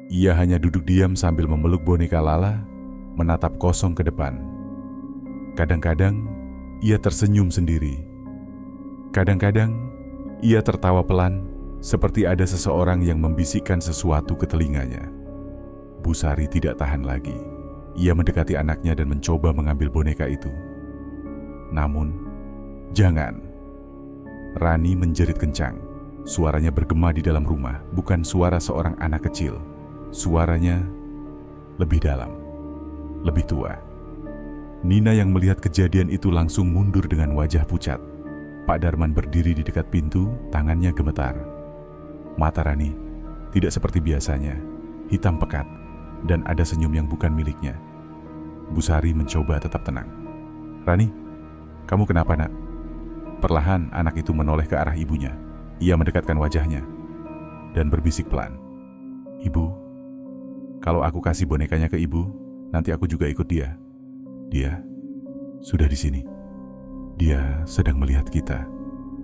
Ia hanya duduk diam sambil memeluk boneka Lala, menatap kosong ke depan. Kadang-kadang ia tersenyum sendiri. Kadang-kadang ia tertawa pelan, seperti ada seseorang yang membisikkan sesuatu ke telinganya. Bu Sari tidak tahan lagi. Ia mendekati anaknya dan mencoba mengambil boneka itu. Namun, jangan. Rani menjerit kencang. Suaranya bergema di dalam rumah, bukan suara seorang anak kecil. Suaranya lebih dalam, lebih tua. Nina yang melihat kejadian itu langsung mundur dengan wajah pucat. Pak Darman berdiri di dekat pintu, tangannya gemetar. Mata Rani tidak seperti biasanya, hitam pekat, dan ada senyum yang bukan miliknya. Bu Sari mencoba tetap tenang. Rani, kamu kenapa nak? Perlahan anak itu menoleh ke arah ibunya. Ia mendekatkan wajahnya dan berbisik pelan. Ibu, kalau aku kasih bonekanya ke ibu, nanti aku juga ikut dia. Dia sudah di sini. Dia sedang melihat kita.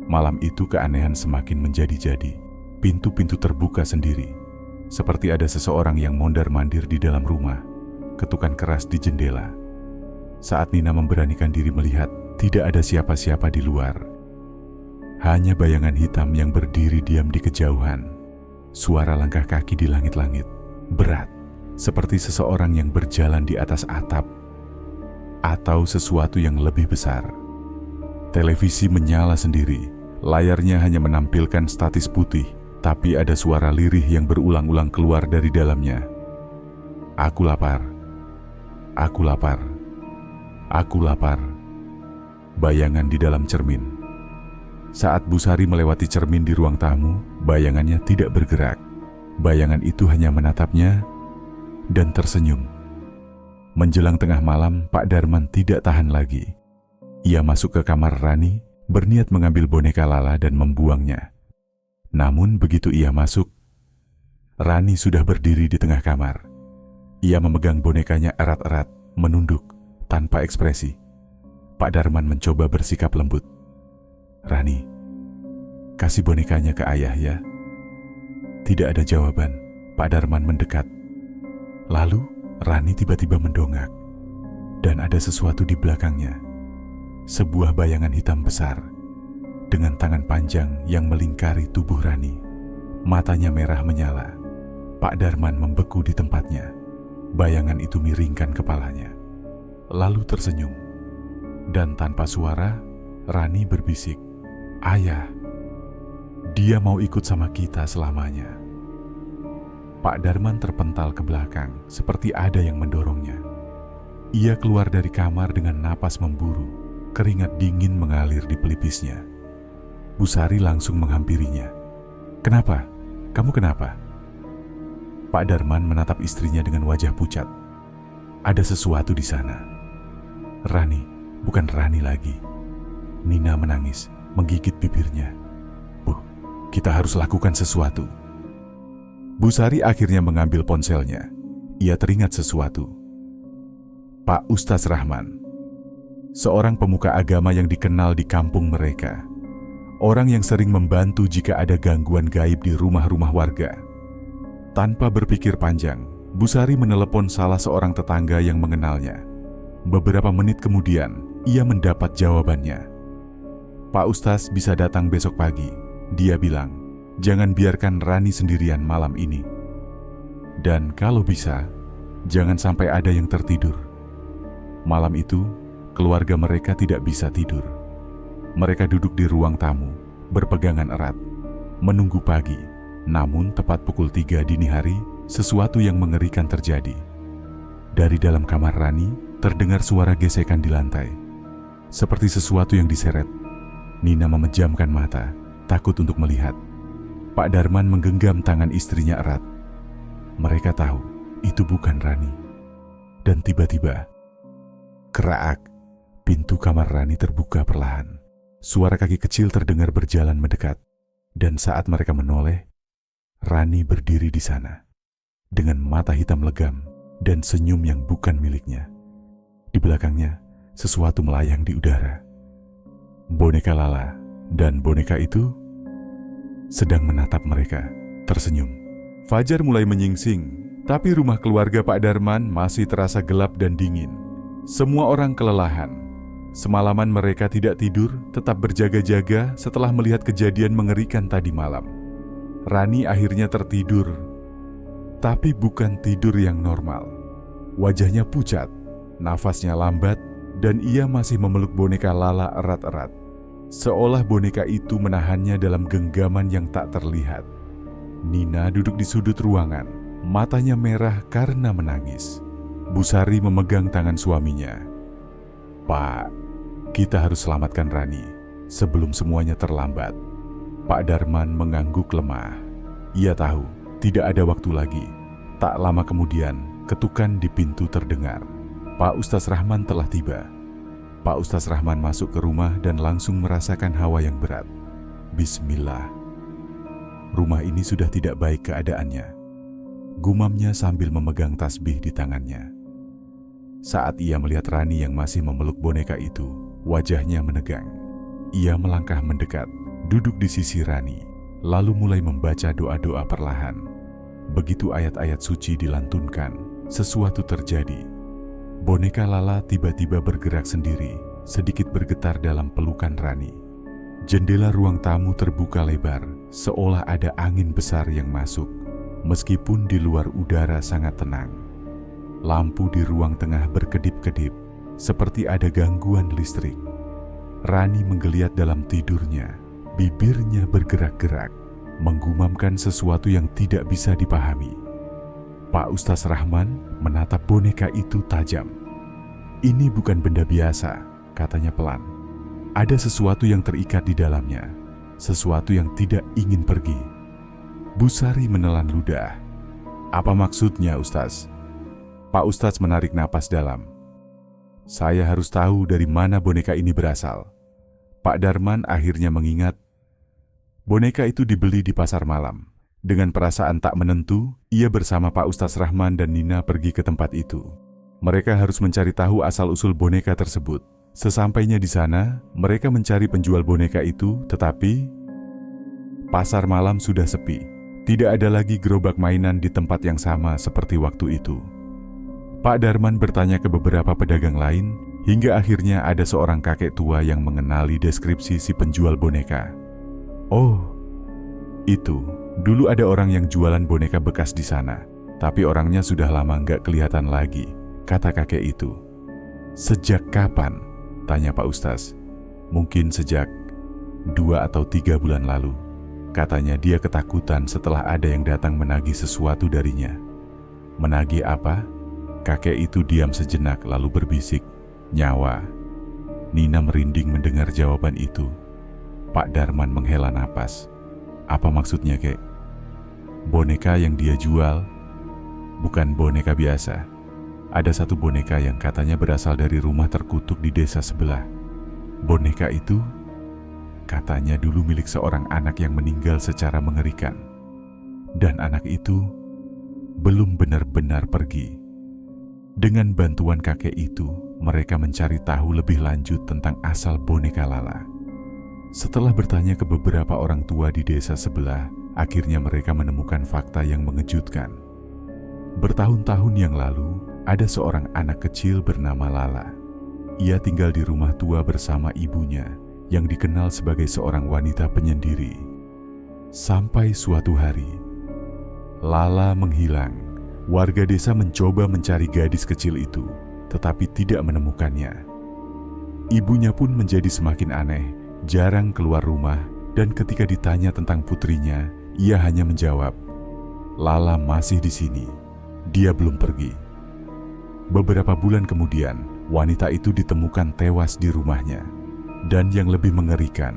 Malam itu keanehan semakin menjadi-jadi. Pintu-pintu terbuka sendiri. Seperti ada seseorang yang mondar-mandir di dalam rumah. Ketukan keras di jendela. Saat Nina memberanikan diri melihat, tidak ada siapa-siapa di luar. Hanya bayangan hitam yang berdiri diam di kejauhan. Suara langkah kaki di langit-langit. Berat, seperti seseorang yang berjalan di atas atap. Atau sesuatu yang lebih besar. Televisi menyala sendiri. Layarnya hanya menampilkan statis putih. Tapi ada suara lirih yang berulang-ulang keluar dari dalamnya. Aku lapar. Aku lapar. Aku lapar. Bayangan di dalam cermin. Saat Bu Sari melewati cermin di ruang tamu, bayangannya tidak bergerak. Bayangan itu hanya menatapnya dan tersenyum. Menjelang tengah malam, Pak Darman tidak tahan lagi. Ia masuk ke kamar Rani, berniat mengambil boneka Lala dan membuangnya. Namun begitu ia masuk, Rani sudah berdiri di tengah kamar. Ia memegang bonekanya erat-erat, menunduk, tanpa ekspresi. Pak Darman mencoba bersikap lembut. "Rani, kasih bonekanya ke ayah ya." Tidak ada jawaban. Pak Darman mendekat. Lalu Rani tiba-tiba mendongak. Dan ada sesuatu di belakangnya. Sebuah bayangan hitam besar dengan tangan panjang yang melingkari tubuh Rani. Matanya merah menyala. Pak Darman membeku di tempatnya. Bayangan itu miringkan kepalanya, lalu tersenyum. Dan tanpa suara, Rani berbisik, "Ayah, dia mau ikut sama kita selamanya." Pak Darman terpental ke belakang seperti ada yang mendorongnya. Ia keluar dari kamar dengan napas memburu. Keringat dingin mengalir di pelipisnya. Bu Sari langsung menghampirinya. "Kenapa? Kamu kenapa?" Pak Darman menatap istrinya dengan wajah pucat. Ada sesuatu di sana. Rani, bukan Rani lagi. Nina menangis, menggigit bibirnya. "Bu, kita harus lakukan sesuatu." Bu Sari akhirnya mengambil ponselnya. Ia teringat sesuatu. Pak Ustaz Rahman, seorang pemuka agama yang dikenal di kampung mereka. Orang yang sering membantu jika ada gangguan gaib di rumah-rumah warga. Tanpa berpikir panjang, Bu Sari menelepon salah seorang tetangga yang mengenalnya. Beberapa menit kemudian, ia mendapat jawabannya. "Pak Ustaz bisa datang besok pagi." Dia bilang, "Jangan biarkan Rani sendirian malam ini. Dan kalau bisa, jangan sampai ada yang tertidur." Malam itu, keluarga mereka tidak bisa tidur. Mereka duduk di ruang tamu, berpegangan erat, menunggu pagi. Namun tepat pukul 3 dini hari, sesuatu yang mengerikan terjadi. Dari dalam kamar Rani, terdengar suara gesekan di lantai. Seperti sesuatu yang diseret. Nina memejamkan mata, takut untuk melihat. Pak Darman menggenggam tangan istrinya erat. Mereka tahu, itu bukan Rani. Dan tiba-tiba, kerak, pintu kamar Rani terbuka perlahan. Suara kaki kecil terdengar berjalan mendekat. Dan saat mereka menoleh, Rani berdiri di sana, dengan mata hitam legam dan senyum yang bukan miliknya. Di belakangnya, sesuatu melayang di udara. Boneka Lala dan boneka itu sedang menatap mereka, tersenyum. Fajar mulai menyingsing, tapi rumah keluarga Pak Darman masih terasa gelap dan dingin. Semua orang kelelahan. Semalaman mereka tidak tidur, tetap berjaga-jaga setelah melihat kejadian mengerikan tadi malam. Rani akhirnya tertidur, tapi bukan tidur yang normal. Wajahnya pucat, nafasnya lambat, dan ia masih memeluk boneka Lala erat-erat. Seolah boneka itu menahannya dalam genggaman yang tak terlihat. Nina duduk di sudut ruangan, matanya merah karena menangis. Bu Sari memegang tangan suaminya. "Pak, kita harus selamatkan Rani sebelum semuanya terlambat." Pak Darman mengangguk lemah. Ia tahu tidak ada waktu lagi. Tak lama kemudian, ketukan di pintu terdengar. Pak Ustaz Rahman telah tiba. Pak Ustaz Rahman masuk ke rumah dan langsung merasakan hawa yang berat. Bismillah. Rumah ini sudah tidak baik keadaannya. Gumamnya sambil memegang tasbih di tangannya. Saat ia melihat Rani yang masih memeluk boneka itu, wajahnya menegang. Ia melangkah mendekat, duduk di sisi Rani, lalu mulai membaca doa-doa perlahan. Begitu ayat-ayat suci dilantunkan, sesuatu terjadi. Boneka Lala tiba-tiba bergerak sendiri, sedikit bergetar dalam pelukan Rani. Jendela ruang tamu terbuka lebar, seolah ada angin besar yang masuk, meskipun di luar udara sangat tenang. Lampu di ruang tengah berkedip-kedip, seperti ada gangguan listrik. Rani menggeliat dalam tidurnya. Bibirnya bergerak-gerak, menggumamkan sesuatu yang tidak bisa dipahami. Pak Ustaz Rahman menatap boneka itu tajam. "Ini bukan benda biasa," katanya pelan. "Ada sesuatu yang terikat di dalamnya, sesuatu yang tidak ingin pergi." Bu Sari menelan ludah. "Apa maksudnya, Ustaz?" Pak Ustaz menarik napas dalam. "Saya harus tahu dari mana boneka ini berasal." Pak Darman akhirnya mengingat. Boneka itu dibeli di pasar malam. Dengan perasaan tak menentu, ia bersama Pak Ustaz Rahman dan Nina pergi ke tempat itu. Mereka harus mencari tahu asal-usul boneka tersebut. Sesampainya di sana, mereka mencari penjual boneka itu, tetapi pasar malam sudah sepi. Tidak ada lagi gerobak mainan di tempat yang sama seperti waktu itu. Pak Darman bertanya ke beberapa pedagang lain, hingga akhirnya ada seorang kakek tua yang mengenali deskripsi si penjual boneka. "Oh, itu, dulu ada orang yang jualan boneka bekas di sana, tapi orangnya sudah lama nggak kelihatan lagi," kata kakek itu. "Sejak kapan?" tanya Pak Ustaz. "Mungkin sejak 2 atau 3 bulan lalu. Katanya dia ketakutan setelah ada yang datang menagih sesuatu darinya." "Menagih apa?" Kakek itu diam sejenak lalu berbisik, "Nyawa." Nina merinding mendengar jawaban itu. Pak Darman menghela napas. "Apa maksudnya, Kek?" "Boneka yang dia jual bukan boneka biasa. Ada satu boneka yang katanya berasal dari rumah terkutuk di desa sebelah. Boneka itu katanya dulu milik seorang anak yang meninggal secara mengerikan. Dan anak itu belum benar-benar pergi." Dengan bantuan kakek itu, mereka mencari tahu lebih lanjut tentang asal boneka Lala. Setelah bertanya ke beberapa orang tua di desa sebelah, akhirnya mereka menemukan fakta yang mengejutkan. Bertahun-tahun yang lalu, ada seorang anak kecil bernama Lala. Ia tinggal di rumah tua bersama ibunya, yang dikenal sebagai seorang wanita penyendiri. Sampai suatu hari, Lala menghilang. Warga desa mencoba mencari gadis kecil itu, tetapi tidak menemukannya. Ibunya pun menjadi semakin aneh, jarang keluar rumah, dan ketika ditanya tentang putrinya, ia hanya menjawab, "Lala masih di sini. Dia belum pergi." Beberapa bulan kemudian, wanita itu ditemukan tewas di rumahnya. Dan yang lebih mengerikan,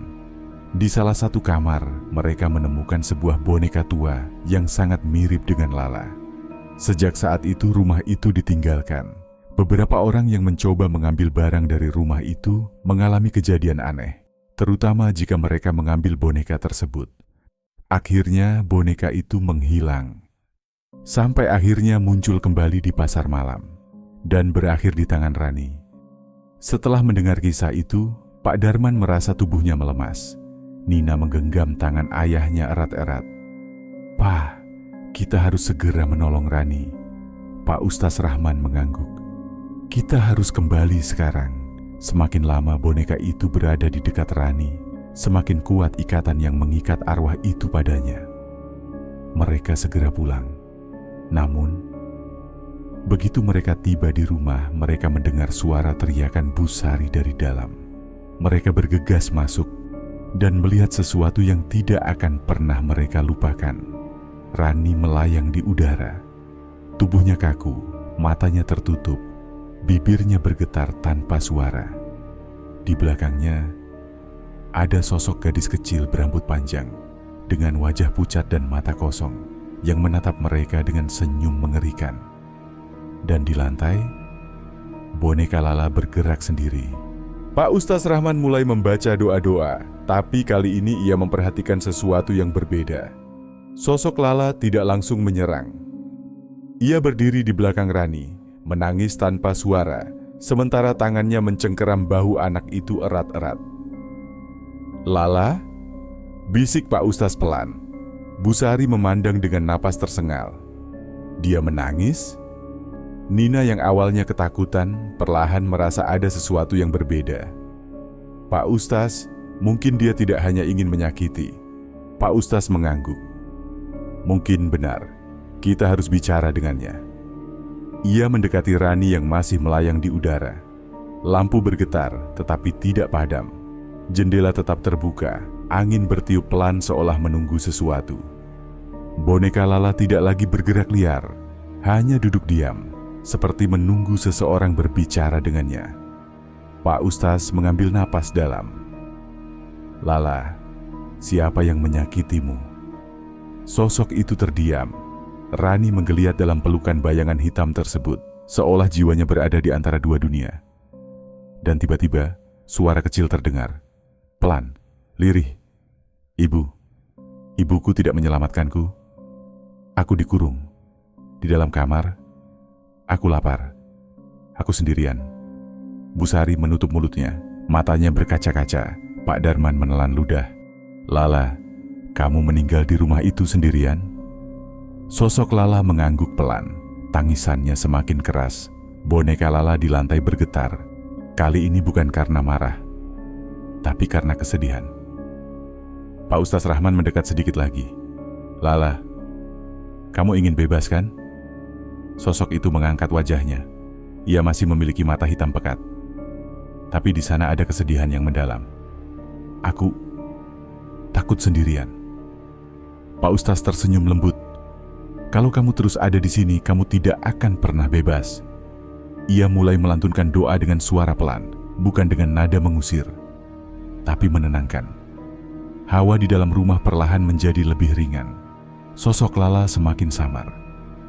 di salah satu kamar, mereka menemukan sebuah boneka tua yang sangat mirip dengan Lala. Sejak saat itu rumah itu ditinggalkan. Beberapa orang yang mencoba mengambil barang dari rumah itu mengalami kejadian aneh, terutama jika mereka mengambil boneka tersebut. Akhirnya boneka itu menghilang. Sampai akhirnya muncul kembali di pasar malam dan berakhir di tangan Rani. Setelah mendengar kisah itu, Pak Darman merasa tubuhnya melemas. Nina menggenggam tangan ayahnya erat-erat. "Pak, kita harus segera menolong Rani." Pak Ustaz Rahman mengangguk. "Kita harus kembali sekarang. Semakin lama boneka itu berada di dekat Rani, semakin kuat ikatan yang mengikat arwah itu padanya." Mereka segera pulang. Namun, begitu mereka tiba di rumah, mereka mendengar suara teriakan Bu Sari dari dalam. Mereka bergegas masuk dan melihat sesuatu yang tidak akan pernah mereka lupakan. Rani melayang di udara. Tubuhnya kaku, matanya tertutup, bibirnya bergetar tanpa suara. Di belakangnya, ada sosok gadis kecil berambut panjang, dengan wajah pucat dan mata kosong, yang menatap mereka dengan senyum mengerikan. Dan di lantai, boneka Lala bergerak sendiri. Pak Ustaz Rahman mulai membaca doa-doa, tapi kali ini ia memperhatikan sesuatu yang berbeda. Sosok Lala tidak langsung menyerang. Ia berdiri di belakang Rani, menangis tanpa suara, sementara tangannya mencengkeram bahu anak itu erat-erat. "Lala?" bisik Pak Ustaz pelan. Bu Sari memandang dengan napas tersengal. Dia menangis? Nina yang awalnya ketakutan, perlahan merasa ada sesuatu yang berbeda. "Pak Ustaz, mungkin dia tidak hanya ingin menyakiti." Pak Ustaz mengangguk. "Mungkin benar, kita harus bicara dengannya." Ia mendekati Rani yang masih melayang di udara. Lampu bergetar, tetapi tidak padam. Jendela tetap terbuka, angin bertiup pelan seolah menunggu sesuatu. Boneka Lala tidak lagi bergerak liar, hanya duduk diam, seperti menunggu seseorang berbicara dengannya. Pak Ustaz mengambil napas dalam. "Lala, siapa yang menyakitimu?" Sosok itu terdiam. Rani menggeliat dalam pelukan bayangan hitam tersebut, seolah jiwanya berada di antara dua dunia. Dan tiba-tiba, suara kecil terdengar. Pelan, lirih. Ibuku tidak menyelamatkanku. Aku dikurung. Di dalam kamar, aku lapar. Aku sendirian. Bu Sari menutup mulutnya, matanya berkaca-kaca. Pak Darman menelan ludah. "Lala, kamu meninggal di rumah itu sendirian?" Sosok Lala mengangguk pelan. Tangisannya semakin keras. Boneka Lala di lantai bergetar. Kali ini bukan karena marah, tapi karena kesedihan. Pak Ustaz Rahman mendekat sedikit lagi. "Lala, kamu ingin bebas kan?" Sosok itu mengangkat wajahnya. Ia masih memiliki mata hitam pekat. Tapi di sana ada kesedihan yang mendalam. "Aku takut sendirian." Pak Ustaz tersenyum lembut. "Kalau kamu terus ada di sini, kamu tidak akan pernah bebas." Ia mulai melantunkan doa dengan suara pelan, bukan dengan nada mengusir, tapi menenangkan. Hawa di dalam rumah perlahan menjadi lebih ringan. Sosok Lala semakin samar.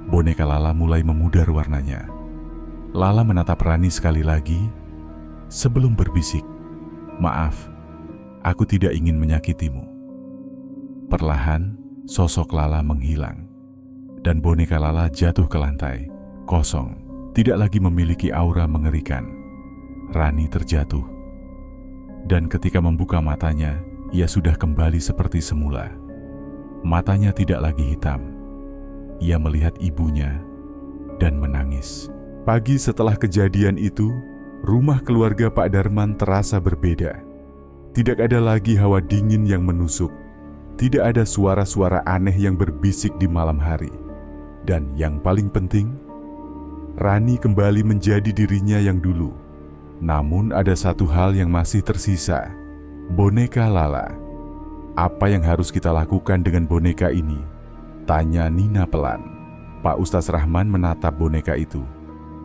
Boneka Lala mulai memudar warnanya. Lala menatap Rani sekali lagi sebelum berbisik, "Maaf, aku tidak ingin menyakitimu." Perlahan, sosok Lala menghilang, dan boneka Lala jatuh ke lantai, kosong, tidak lagi memiliki aura mengerikan. Rani terjatuh, dan ketika membuka matanya, ia sudah kembali seperti semula. Matanya tidak lagi hitam. Ia melihat ibunya dan menangis. Pagi setelah kejadian itu, rumah keluarga Pak Darman terasa berbeda. Tidak ada lagi hawa dingin yang menusuk. Tidak ada suara-suara aneh yang berbisik di malam hari. Dan yang paling penting, Rani kembali menjadi dirinya yang dulu. Namun ada satu hal yang masih tersisa, boneka Lala. "Apa yang harus kita lakukan dengan boneka ini?" tanya Nina pelan. Pak Ustaz Rahman menatap boneka itu.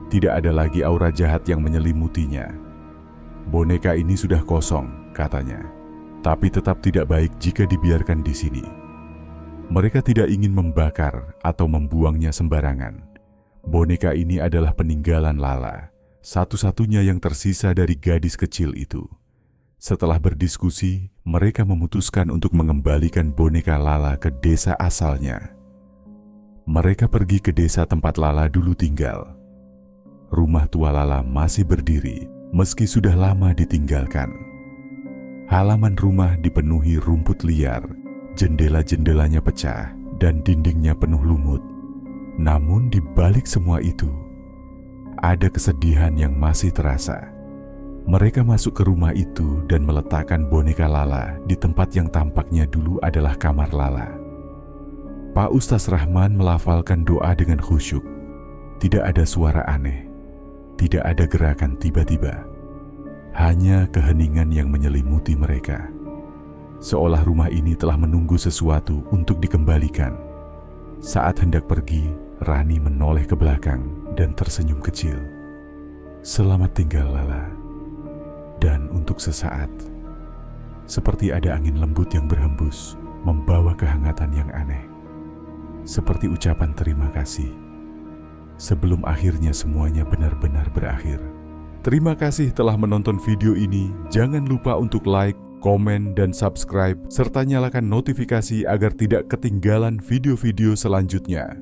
Tidak ada lagi aura jahat yang menyelimutinya. "Boneka ini sudah kosong," katanya. "Tapi tetap tidak baik jika dibiarkan di sini." Mereka tidak ingin membakar atau membuangnya sembarangan. Boneka ini adalah peninggalan Lala, satu-satunya yang tersisa dari gadis kecil itu. Setelah berdiskusi, mereka memutuskan untuk mengembalikan boneka Lala ke desa asalnya. Mereka pergi ke desa tempat Lala dulu tinggal. Rumah tua Lala masih berdiri, meski sudah lama ditinggalkan. Halaman rumah dipenuhi rumput liar, jendela-jendelanya pecah, dan dindingnya penuh lumut. Namun di balik semua itu, ada kesedihan yang masih terasa. Mereka masuk ke rumah itu dan meletakkan boneka Lala di tempat yang tampaknya dulu adalah kamar Lala. Pak Ustaz Rahman melafalkan doa dengan khusyuk. Tidak ada suara aneh. Tidak ada gerakan tiba-tiba, hanya keheningan yang menyelimuti mereka. Seolah rumah ini telah menunggu sesuatu untuk dikembalikan. Saat hendak pergi, Rani menoleh ke belakang dan tersenyum kecil. "Selamat tinggal, Lala." Dan untuk sesaat, seperti ada angin lembut yang berhembus, membawa kehangatan yang aneh. Seperti ucapan terima kasih. Sebelum akhirnya semuanya benar-benar berakhir. Terima kasih telah menonton video ini. Jangan lupa untuk like, komen, dan subscribe, serta nyalakan notifikasi agar tidak ketinggalan video-video selanjutnya.